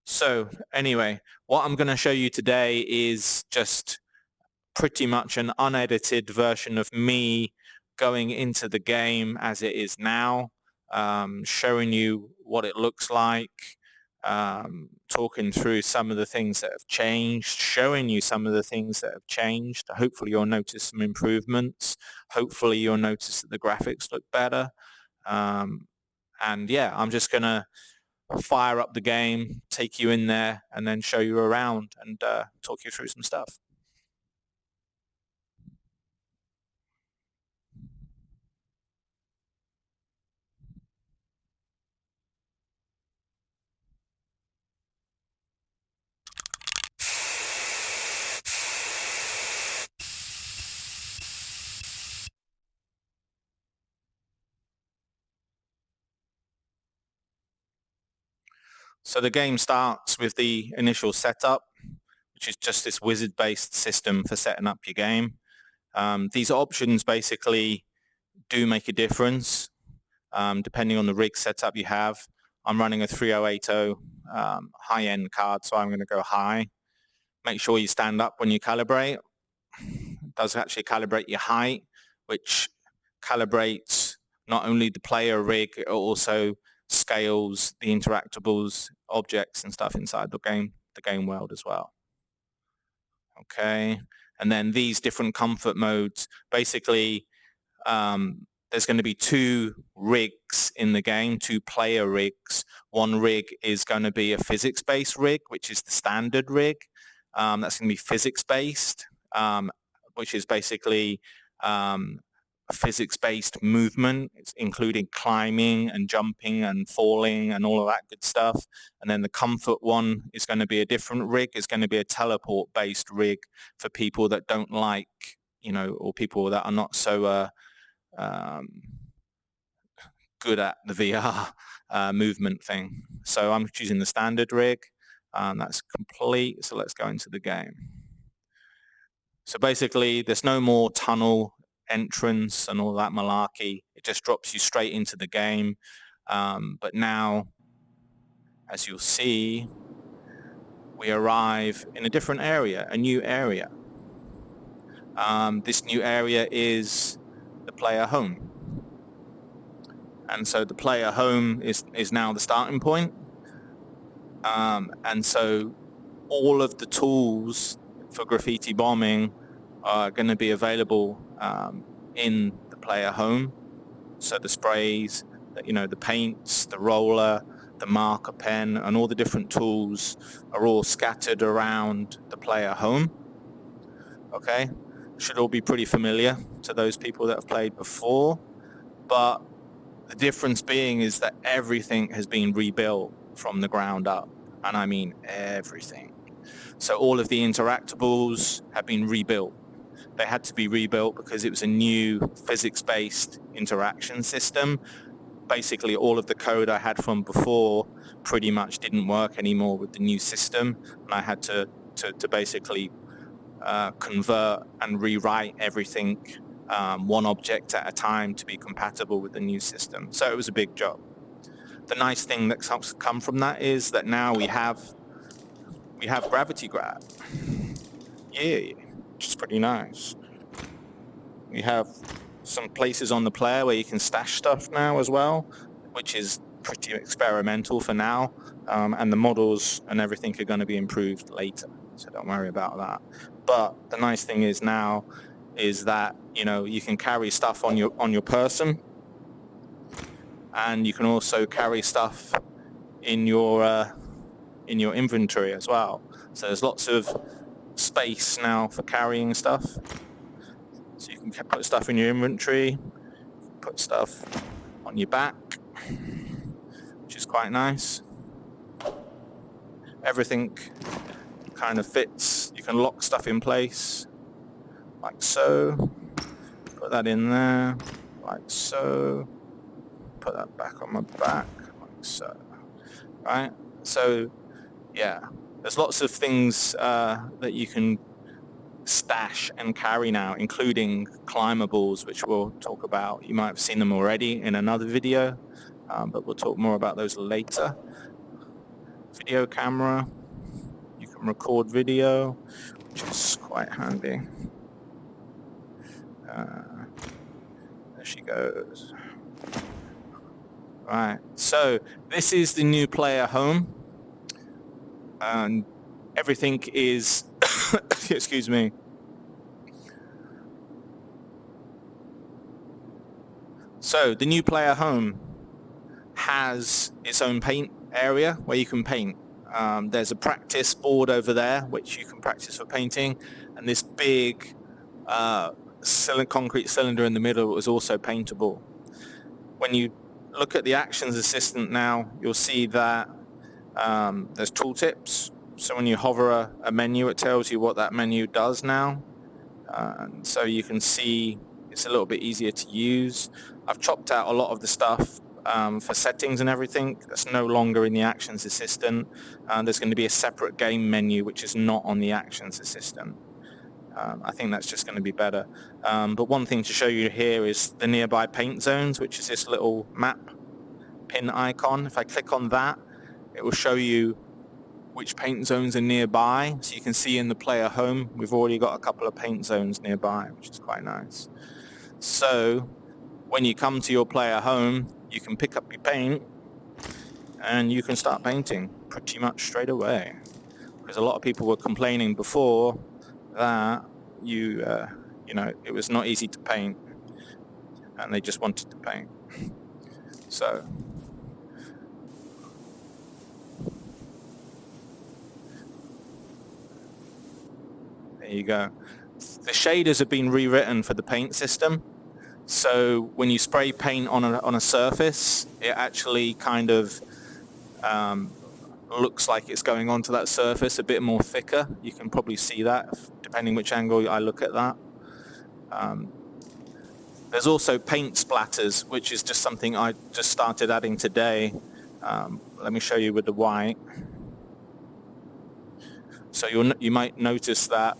So anyway, what I'm going to show you today is just pretty much an unedited version of me going into the game as it is now, showing you what it looks like, talking through some of the things that have changed, showing you some of the things that have changed. Hopefully you'll notice some improvements. Hopefully you'll notice that the graphics look better. Um, and yeah, I'm just going to fire up the game, take you in there, and then show you around and talk you through some stuff. So the game starts with the initial setup, which is just this wizard-based system for setting up your game. These options basically do make a difference depending on the rig setup you have. I'm running a 3080 high-end card, so I'm going to go high. Make sure you stand up when you calibrate. It does actually calibrate your height, which calibrates not only the player rig, it also scales the interactables, objects and stuff inside the game world as well. Okay, and then these different comfort modes, basically there's going to be two rigs in the game, two player rigs. One rig is going to be a physics-based rig, which is the standard rig. That's going to be physics-based, which is basically physics-based movement, including climbing and jumping and falling and all of that good stuff. And then the comfort one is going to be a different rig. It's going to be a teleport-based rig for people that don't like, or people that are not so good at the VR movement thing. So I'm choosing the standard rig. That's complete. So let's go into the game. So basically, there's no more tunnel entrance and all that malarkey. It just drops you straight into the game. But now, as you'll see, we arrive in a different area, a new area. This new area is the player home. And so the player home is now the starting point. And so all of the tools for graffiti bombing are going to be available in the player home. So the sprays, the paints, the roller, the marker pen, and all the different tools are all scattered around the player home. Okay, should all be pretty familiar to those people that have played before, but the difference being is that everything has been rebuilt from the ground up, and I mean everything. So all of the interactables have been rebuilt. They had to be rebuilt because it was a new physics-based interaction system. Basically, all of the code I had from before pretty much didn't work anymore with the new system, and I had to basically convert and rewrite everything one object at a time to be compatible with the new system. So it was a big job. The nice thing that's come from that is that now we have gravity grab. Yeah, which is pretty nice. We have some places on the player where you can stash stuff now as well, which is pretty experimental for now. And the models and everything are going to be improved later, so don't worry about that. But the nice thing is now is that you can carry stuff on your person, and you can also carry stuff in your inventory as well. So there's lots of space now for carrying stuff. So you can put stuff in your inventory, put stuff on your back, which is quite nice. Everything kind of fits. You can lock stuff in place, like so. Put that in there, like so. Put that back on my back, like so. Right? So, yeah, there's lots of things that you can stash and carry now, including climbables, which we'll talk about. You might have seen them already in another video, but we'll talk more about those later. video camera. You can record video, which is quite handy. There she goes. Right, so this is the new player home, and everything is excuse me. So the new player home has its own paint area where you can paint. There's a practice board over there which you can practice for painting, and this big concrete cylinder in the middle is also paintable. When you look at the actions assistant now, you'll see that there's tooltips. So when you hover a menu, it tells you what that menu does now. And so you can see it's a little bit easier to use. I've chopped out a lot of the stuff for settings and everything. That's no longer in the actions assistant. There's going to be a separate game menu which is not on the actions assistant. I think that's just going to be better. But one thing to show you here is the nearby paint zones, which is this little map pin icon. If I click on that, it will show you which paint zones are nearby. So you can see in the player home, we've already got a couple of paint zones nearby, which is quite nice. So when you come to your player home, you can pick up your paint and you can start painting pretty much straight away. Because a lot of people were complaining before that you know, it was not easy to paint and they just wanted to paint. So there you go. The shaders have been rewritten for the paint system. So when you spray paint on a surface, it actually kind of looks like it's going onto that surface a bit more thicker. You can probably see that depending which angle I look at that. There's also paint splatters, which is just something I just started adding today. Let me show you with the white. So you might notice that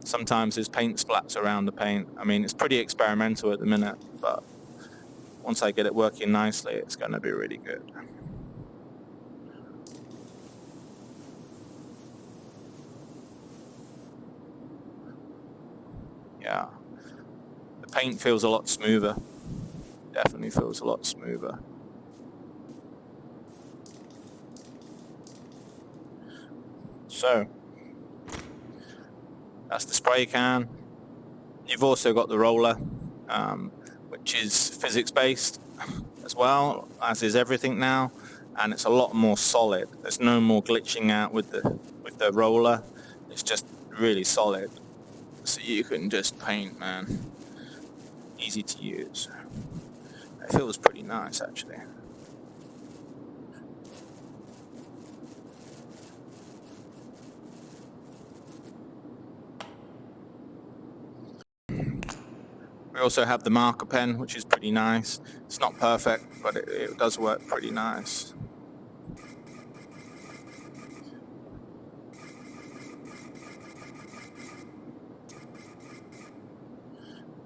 sometimes there's paint splats around the paint. I mean, it's pretty experimental at the minute, but once I get it working nicely, it's going to be really good. Yeah, the paint feels a lot smoother. Definitely feels a lot smoother. So that's the spray can. You've also got the roller, which is physics-based as well, as is everything now, and it's a lot more solid. There's no more glitching out with the roller. It's just really solid. So you can just paint, man. Easy to use. It feels pretty nice, actually. We also have the marker pen, which is pretty nice. It's not perfect, but it does work pretty nice.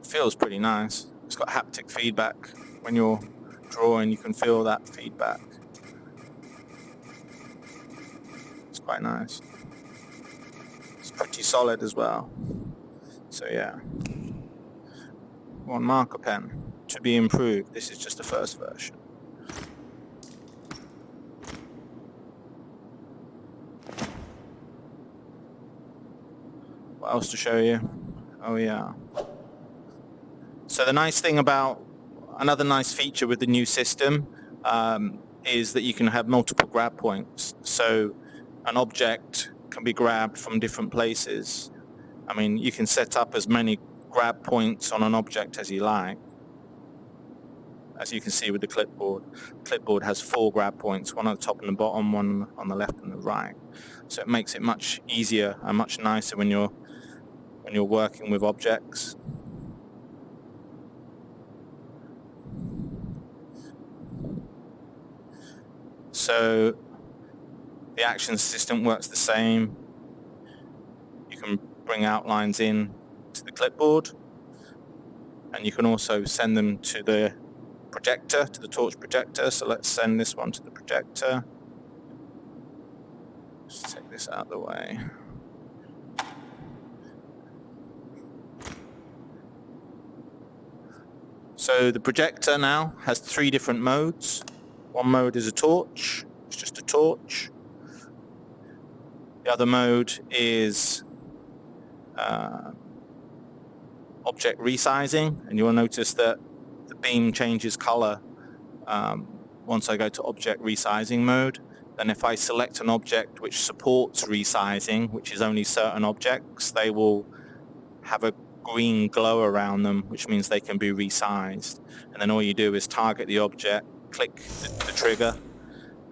It feels pretty nice. It's got haptic feedback. When you're drawing, you can feel that feedback. It's quite nice. It's pretty solid as well. So yeah. One marker pen to be improved. This is just the first version. What else to show you? Oh yeah. So the nice thing about, another nice feature with the new system is that you can have multiple grab points. So an object can be grabbed from different places. I mean, you can set up as many grab points on an object as you like. As you can see with the clipboard. The clipboard has 4 grab points, one on the top and the bottom, one on the left and the right. So it makes it much easier and much nicer when you're working with objects. So the action assistant works the same. You can bring outlines in to the clipboard, and you can also send them to the projector, to the torch projector. So let's send this one to the projector. Let's take this out of the way. So the projector now has 3 different modes. One mode is a torch, it's just a torch. The other mode is object resizing, and you will notice that the beam changes color once I go to object resizing mode. Then if I select an object which supports resizing, which is only certain objects, they will have a green glow around them, which means they can be resized. And then all you do is target the object, click the trigger,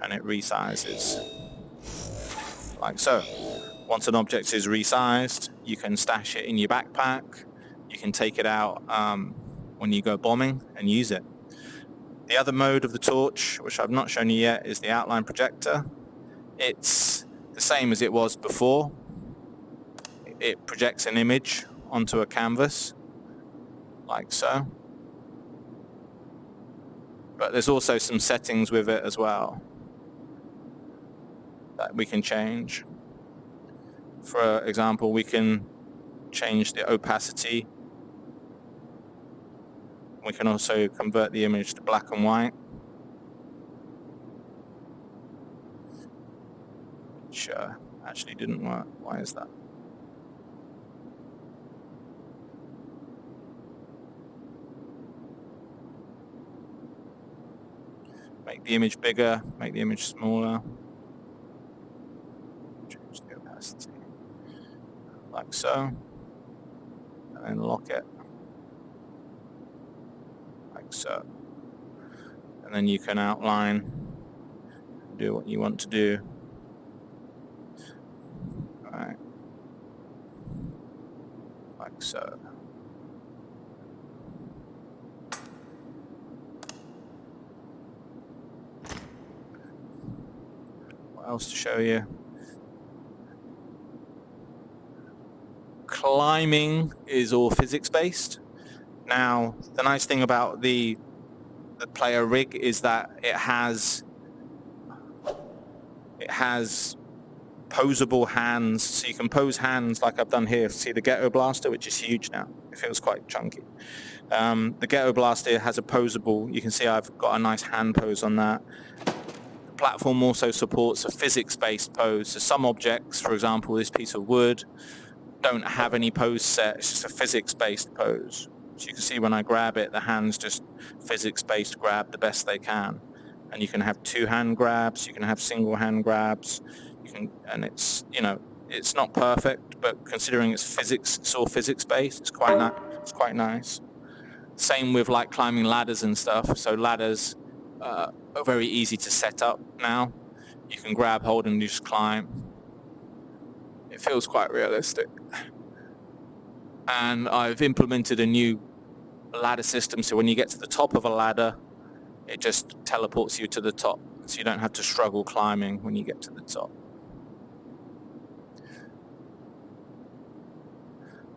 and it resizes, like so. Once an object is resized, you can stash it in your backpack. You can take it out when you go bombing and use it. The other mode of the torch, which I've not shown you yet, is the outline projector. It's the same as it was before. It projects an image onto a canvas, like so. But there's also some settings with it as well that we can change. For example, we can change the opacity. We can also convert the image to black and white, which actually didn't work. Why is that? Make the image bigger, make the image smaller. Change the opacity, like so, and then lock it, like so. And then you can outline, do what you want to do. All right, like so. What else to show you? Climbing is all physics-based. Now, the nice thing about the player rig is that it has posable hands, so you can pose hands like I've done here. See the Ghetto Blaster, which is huge now. It feels quite chunky. The Ghetto Blaster has a posable. You can see I've got a nice hand pose on that. The platform also supports a physics-based pose. So some objects, for example, this piece of wood, don't have any pose set. It's just a physics-based pose. So you can see when I grab it, the hands just physics-based grab the best they can. And you can have 2-hand grabs, you can have single hand grabs, and it's, you know, it's not perfect, but considering it's physics, it's all physics-based, it's quite nice. Same with like climbing ladders and stuff. So ladders are very easy to set up now. You can grab, hold, and just climb. It feels quite realistic. And I've implemented a new ladder system, so when you get to the top of a ladder, it just teleports you to the top, so you don't have to struggle climbing when you get to the top.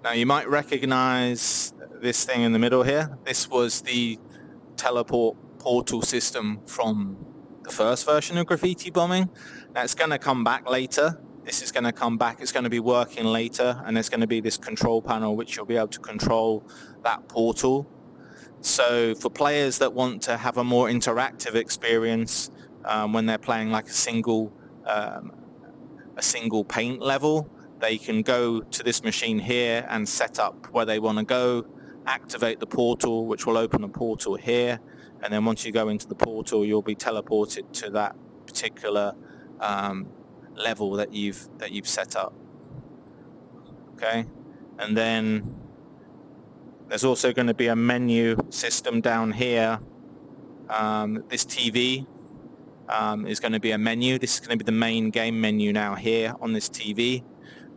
Now you might recognize this thing in the middle here. This was the teleport portal system from the first version of Graffiti Bombing. Now it's going to come back later. This is going to come back, it's going to be working later, and there's going to be this control panel which you'll be able to control that portal. So for players that want to have a more interactive experience when they're playing like a single paint level, they can go to this machine here and set up where they want to go, activate the portal, which will open a portal here, and then once you go into the portal, you'll be teleported to that particular level that you've set up. Okay, and then there's also going to be a menu system down here. This TV is going to be a menu. This is going to be the main game menu now here on this TV.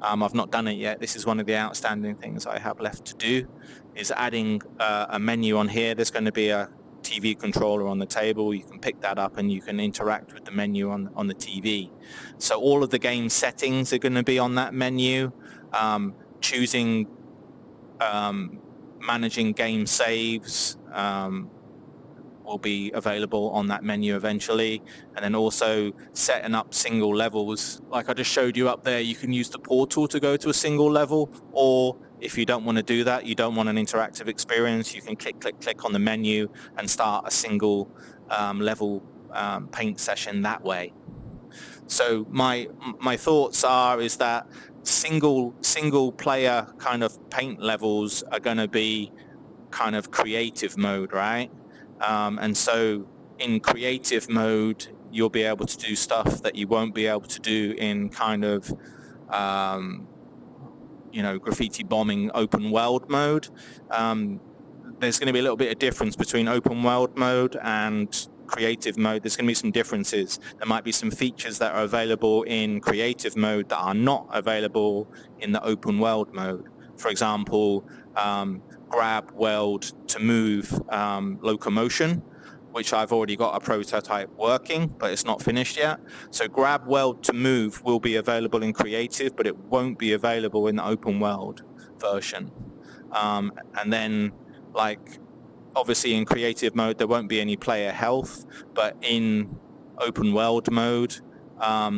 I've not done it yet. This is one of the outstanding things I have left to do, is adding a menu on here. There's going to be a TV controller on the table. You can pick that up and you can interact with the menu on the TV. So all of the game settings are going to be on that menu. Choosing, managing game saves, will be available on that menu eventually. And then also setting up single levels. Like I just showed you up there, you can use the portal to go to a single level, or if you don't want to do that, you don't want an interactive experience, you can click on the menu and start a single level paint session that way. So my thoughts is that single player kind of paint levels are going to be kind of creative mode, right? And so in creative mode, you'll be able to do stuff that you won't be able to do in kind of graffiti bombing open world mode. There's going to be a little bit of difference between open world mode and creative mode. There's going to be some differences. There might be some features that are available in creative mode that are not available in the open world mode. For example, grab, weld to move locomotion, which I've already got a prototype working, but it's not finished yet. So grab, weld to move will be available in creative, but it won't be available in the open world version. And then, like, obviously in creative mode, there won't be any player health, but in open world mode,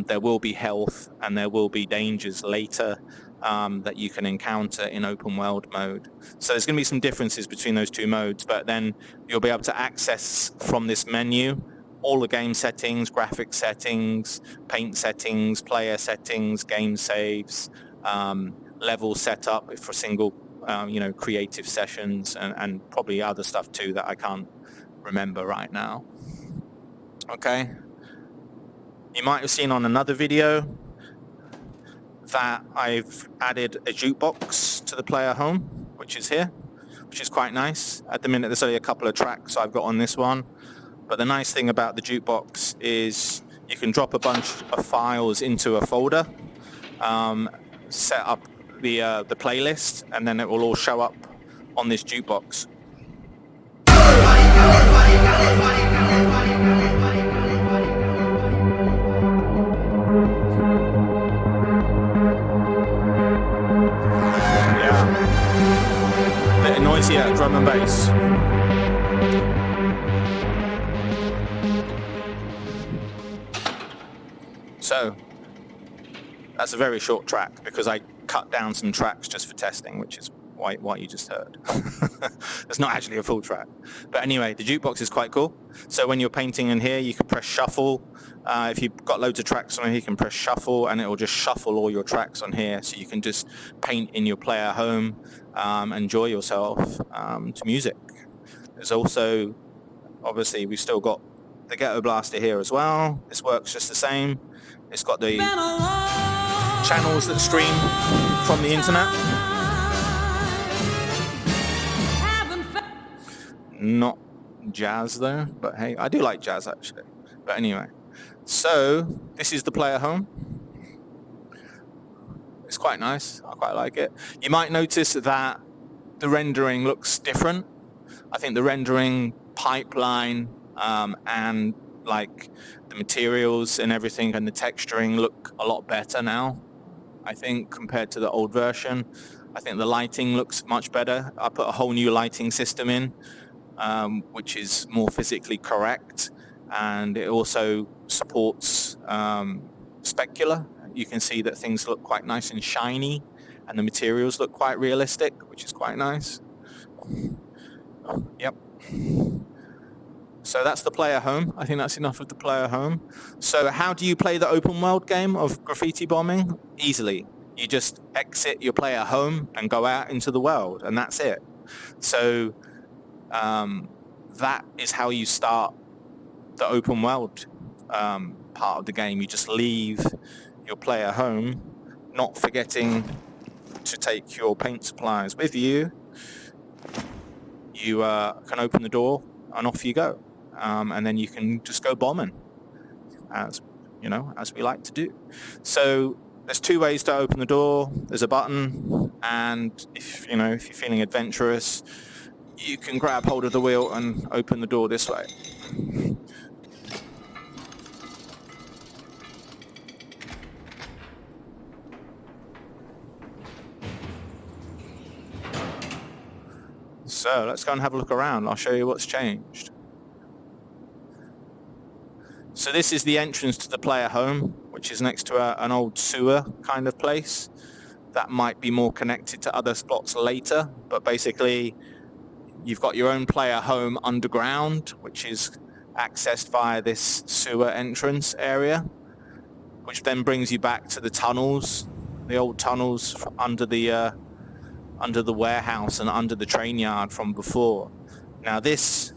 there will be health and there will be dangers later that you can encounter in open world mode. So there's going to be some differences between those two modes, but then you'll be able to access from this menu all the game settings, graphic settings, paint settings, player settings, game saves, level setup for single creative sessions, and probably other stuff too that I can't remember right now. Okay. You might have seen on another video that I've added a jukebox to the player home, which is here, which is quite nice. At the minute, there's only a couple of tracks I've got on this one, but the nice thing about the jukebox is you can drop a bunch of files into a folder, set up the playlist, and then it will all show up on this jukebox. Bit noisier drum and bass. So that's a very short track because I cut down some tracks just for testing, which is what you just heard. It's not actually a full track. But anyway, the jukebox is quite cool. So when you're painting in here, you can press shuffle. If you've got loads of tracks on here, you can press shuffle and it will just shuffle all your tracks on here. So you can just paint in your player home, enjoy yourself to music. There's also, obviously, we've still got the Ghetto Blaster here as well. This works just the same. It's got the channels that stream from the internet. Not jazz though, but hey, I do like jazz actually. But anyway, so this is the player home. It's quite nice. I quite like it. You might notice that the rendering looks different. I think the rendering pipeline and like the materials and everything and the texturing look a lot better now, I think, compared to the old version. I think the lighting looks much better. I put a whole new lighting system in, which is more physically correct, and it also supports specular. You can see that things look quite nice and shiny, and the materials look quite realistic, which is quite nice. Yep. So that's the player home. I think that's enough of the player home. So how do you play the open world game of Graffiti Bombing? Easily. You just exit your player home and go out into the world, and that's it. So that is how you start the open world part of the game. You just leave your player home, not forgetting to take your paint supplies with you. You can open the door and off you go. And then you can just go bombing, as we like to do. So there's two ways to open the door. There's a button, and if you're feeling adventurous, you can grab hold of the wheel and open the door this way. So let's go and have a look around. I'll show you what's changed. So this is the entrance to the player home, which is next to an old sewer kind of place. That might be more connected to other spots later, but basically you've got your own player home underground, which is accessed via this sewer entrance area, which then brings you back to the tunnels, the old tunnels under the warehouse and under the train yard from before. Now this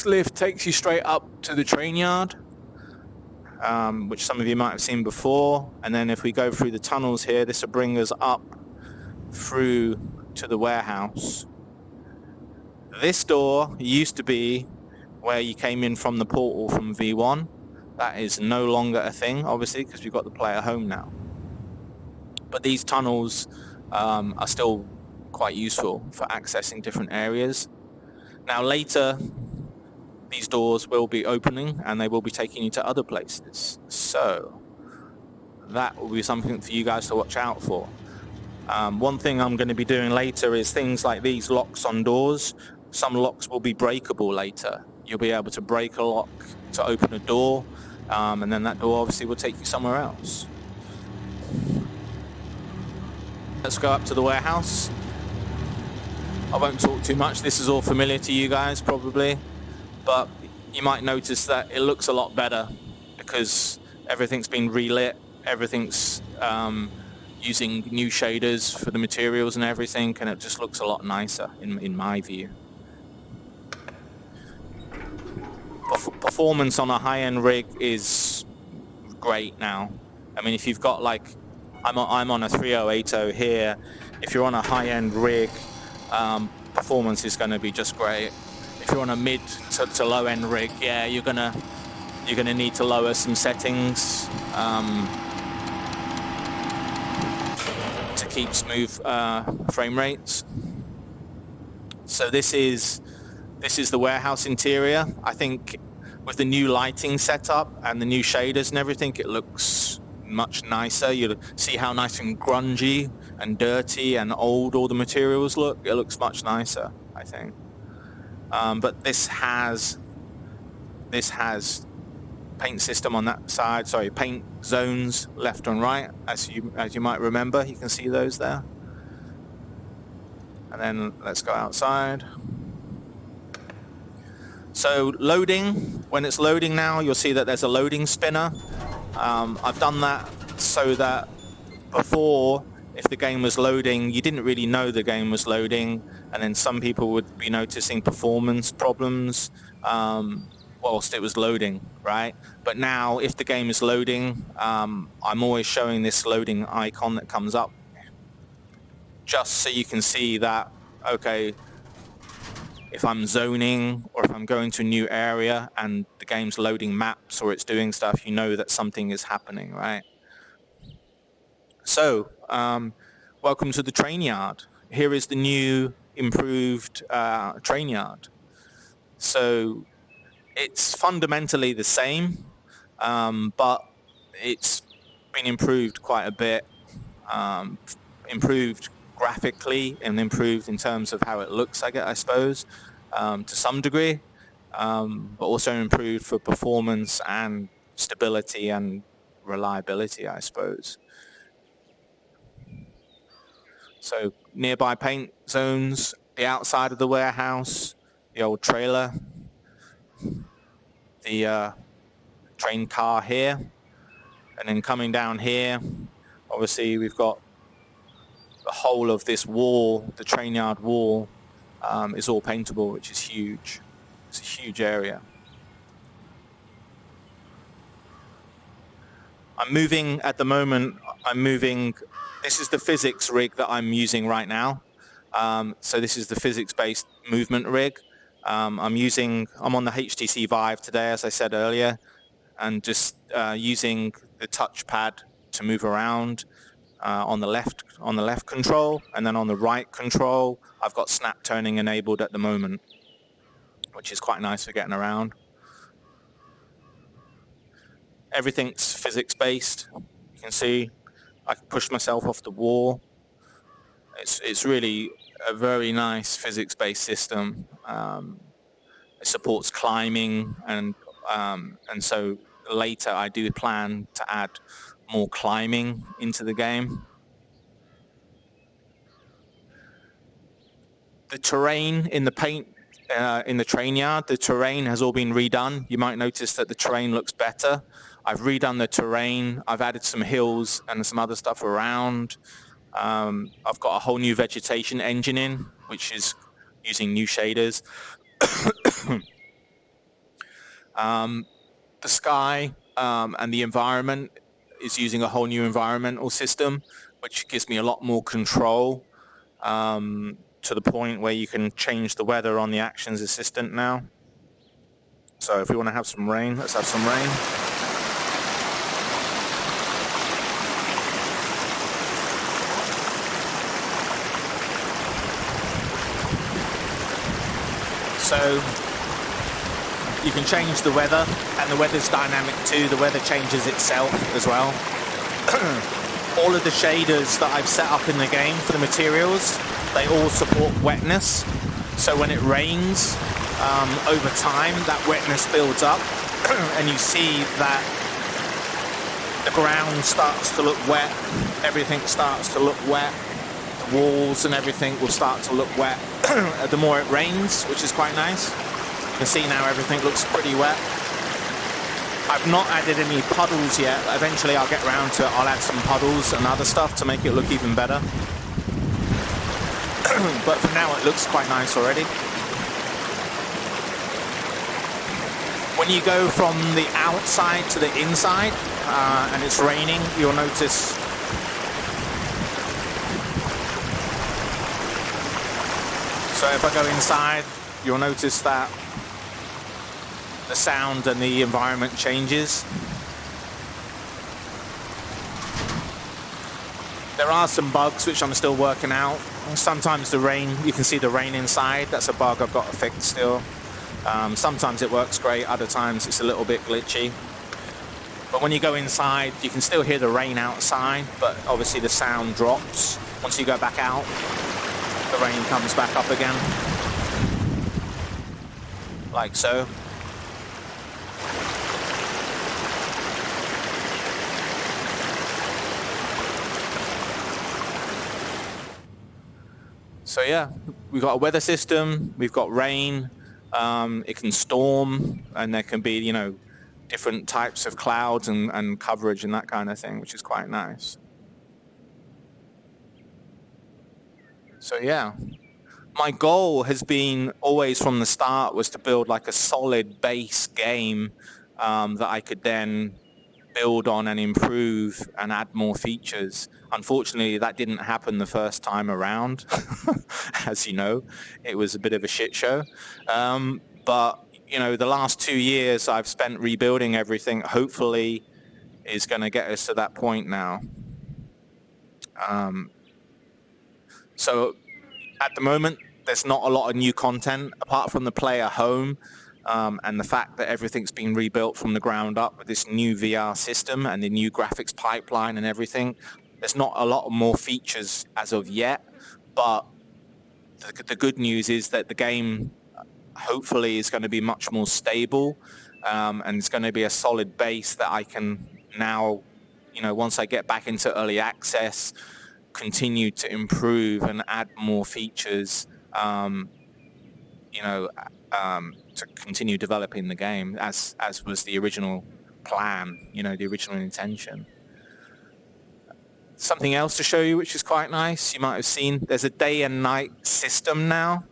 lift takes you straight up to the train yard, which some of you might have seen before. And then if we go through the tunnels here, this will bring us up through to the warehouse. This door used to be where you came in from the portal from V1. That is no longer a thing, obviously, because we've got the player home now. But these tunnels are still quite useful for accessing different areas. Now later, these doors will be opening and they will be taking you to other places. So that will be something for you guys to watch out for. One thing I'm going to be doing later is things like these locks on doors. Some locks will be breakable later. You'll be able to break a lock to open a door, and then that door obviously will take you somewhere else. Let's go up to the warehouse. I won't talk too much. This is all familiar to you guys probably, but you might notice that it looks a lot better because everything's been relit. Everything's using new shaders for the materials and everything, and it just looks a lot nicer in my view. Performance on a high-end rig is great now. I mean, if you've got like, I'm on a 3080 here. If you're on a high-end rig, performance is going to be just great. If you're on a mid to low-end rig, yeah, you're gonna need to lower some settings to keep smooth frame rates. So this is the warehouse interior. I think with the new lighting setup and the new shaders and everything, it looks much nicer. You'll see how nice and grungy and dirty and old all the materials look. It looks much nicer, I think. But this has paint system on that side. Sorry, paint zones left and right, as you might remember. You can see those there. And then let's go outside. So loading, when it's loading now, you'll see that there's a loading spinner. I've done that so that before, if the game was loading, you didn't really know the game was loading, and then some people would be noticing performance problems whilst it was loading, right? But now, if the game is loading, I'm always showing this loading icon that comes up, just so you can see that, okay, if I'm zoning or if I'm going to a new area and the game's loading maps or it's doing stuff, you know that something is happening, right? So, welcome to the train yard. Here is the new improved train yard. So it's fundamentally the same, but it's been improved quite a bit, improved graphically and improved in terms of how it looks, I suppose, to some degree, but also improved for performance and stability and reliability, I suppose. So nearby paint zones, the outside of the warehouse, the old trailer, the train car here, and then coming down here, obviously we've got the whole of this wall, the train yard wall, is all paintable, which is huge. It's a huge area. I'm moving at the moment. This is the physics rig that I'm using right now. So this is the physics-based movement rig. I'm on the HTC Vive today, as I said earlier, and just using the touchpad to move around. On the left control, and then on the right control, I've got snap turning enabled at the moment, which is quite nice for getting around. Everything's physics-based. You can see I can push myself off the wall. It's really a very nice physics-based system. It supports climbing and And so later I do plan to add more climbing into the game. The terrain in the paint in the train yard, the terrain has all been redone. You might notice that the terrain looks better. I've redone the terrain. I've added some hills and some other stuff around. I've got a whole new vegetation engine in, which is using new shaders. The sky and the environment is using a whole new environmental system, which gives me a lot more control, to the point where you can change the weather on the actions assistant now. So if we want to have some rain, let's have some rain. So you can change the weather, and the weather's dynamic too. The weather changes itself as well. All of the shaders that I've set up in the game for the materials, they all support wetness. So when it rains, over time, that wetness builds up, and you see that the ground starts to look wet, everything starts to look wet, the walls and everything will start to look wet the more it rains, which is quite nice. You can see now everything looks pretty wet. I've not added any puddles yet. Eventually I'll get around to it. I'll add some puddles and other stuff to make it look even better. But for now it looks quite nice already. When you go from the outside to the inside and it's raining, you'll notice so if I go inside, you'll notice that the sound and the environment changes. There are some bugs which I'm still working out. Sometimes the rain, you can see the rain inside. That's a bug I've got to fix still. Sometimes it works great, other times it's a little bit glitchy. But when you go inside, you can still hear the rain outside, but obviously the sound drops. Once you go back out, the rain comes back up again. Like so. So yeah, we've got a weather system, we've got rain, it can storm, and there can be, you know, different types of clouds and coverage and that kind of thing, which is quite nice. So yeah, my goal has been always from the start was to build like a solid base game that I could then build on and improve and add more features. Unfortunately, that didn't happen the first time around. As you know, it was a bit of a shit show. But, you know, the last 2 years I've spent rebuilding everything, hopefully is going to get us to that point now. So at the moment, there's not a lot of new content apart from the player home. And the fact that everything's been rebuilt from the ground up with this new VR system and the new graphics pipeline and everything. There's not a lot more features as of yet, but the good news is that the game hopefully is going to be much more stable, and it's going to be a solid base that I can now, you know, once I get back into early access, continue to improve and add more features, you know, to continue developing the game as was the original plan, you know, the original intention. Something else to show you, which is quite nice, you might have seen, there's a day and night system now,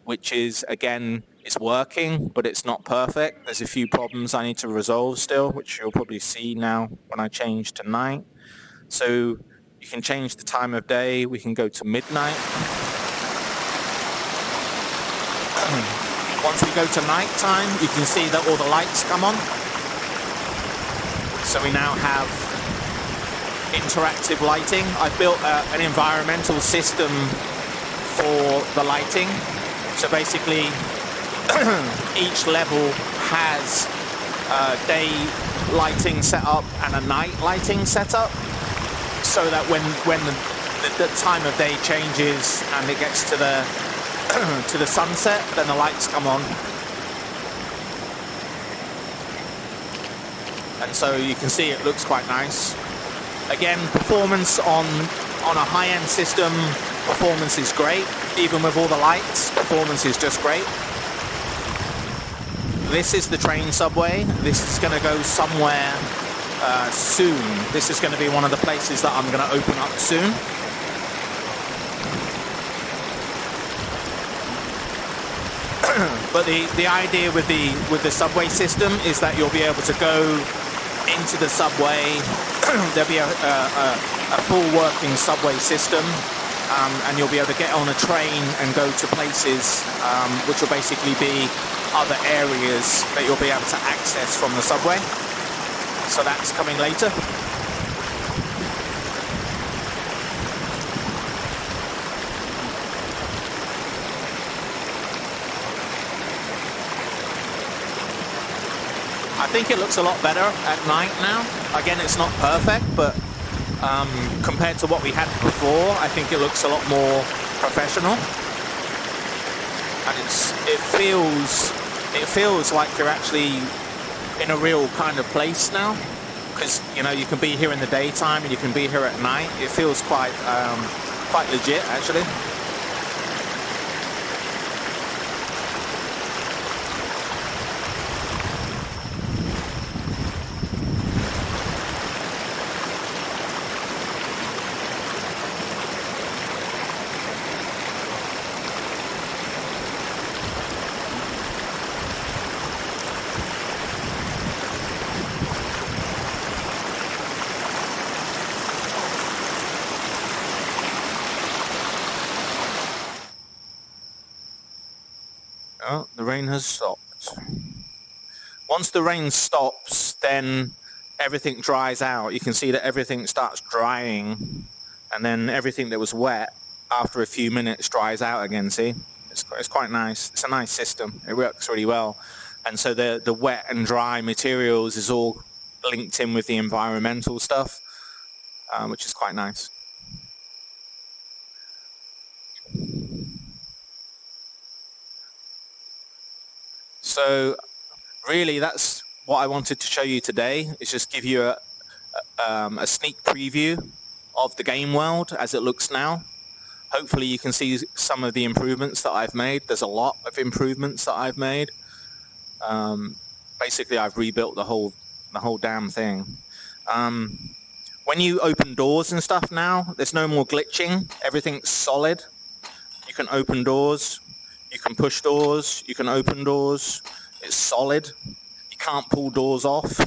which is, again, it's working, but it's not perfect. There's a few problems I need to resolve still, which you'll probably see now when I change to night. So you can change the time of day. We can go to midnight. Once we go to night time, you can see that all the lights come on. So we now have interactive lighting. I've built an environmental system for the lighting. So basically, each level has a day lighting setup and a night lighting setup, so that when the time of day changes and it gets to the to the sunset, then the lights come on. and so you can see it looks quite nice. Again, performance on a high-end system, performance is great. Even with all the lights, performance is just great. This is the train subway. This is going to go somewhere soon. This is going to be one of the places that I'm going to open up soon. But the idea with the subway system is that you'll be able to go into the subway. There'll be a full working subway system, and you'll be able to get on a train and go to places which will basically be other areas that you'll be able to access from the subway. So that's coming later. I think it looks a lot better at night now. Again, it's not perfect, but compared to what we had before, I think it looks a lot more professional. And it feels like you're actually in a real kind of place now, because you know you can be here in the daytime and you can be here at night. It feels quite legit, actually. Oh, the rain has stopped. Once the rain stops, then everything dries out. You can see that everything starts drying, and then everything that was wet after a few minutes dries out again. See, it's quite nice. It's a nice system. It works really well. And so the wet and dry materials is all linked in with the environmental stuff, which is quite nice. So really that's what I wanted to show you today, is just give you a sneak preview of the game world as it looks now. Hopefully you can see some of the improvements that I've made. There's a lot of improvements that I've made. Basically I've rebuilt the whole damn thing. When you open doors and stuff now, there's no more glitching. Everything's solid. You can open doors. You can push doors, you can open doors, it's solid. You can't pull doors off.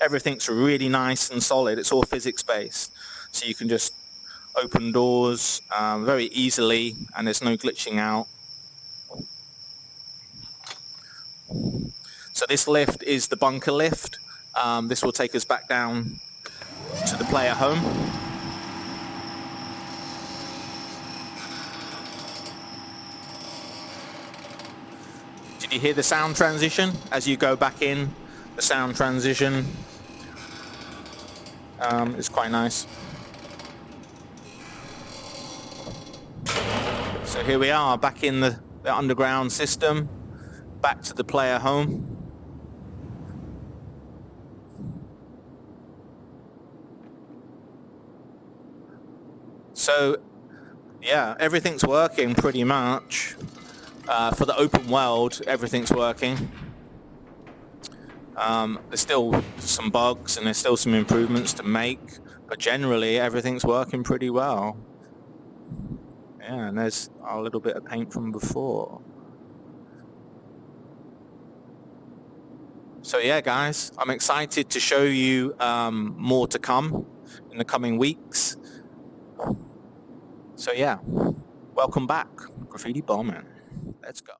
Everything's really nice and solid. It's all physics-based. So you can just open doors very easily, and there's no glitching out. So this lift is the bunker lift. This will take us back down to the player home. Did you hear the sound transition as you go back in? The sound transition is quite nice. So here we are back in the underground system, back to the player home. So yeah, everything's working pretty much. For the open world, everything's working. There's still some bugs and there's still some improvements to make, but generally everything's working pretty well. Yeah, and there's a little bit of paint from before. So yeah, guys, I'm excited to show you more to come in the coming weeks. So yeah, welcome back, Graffiti Bombing. Let's go.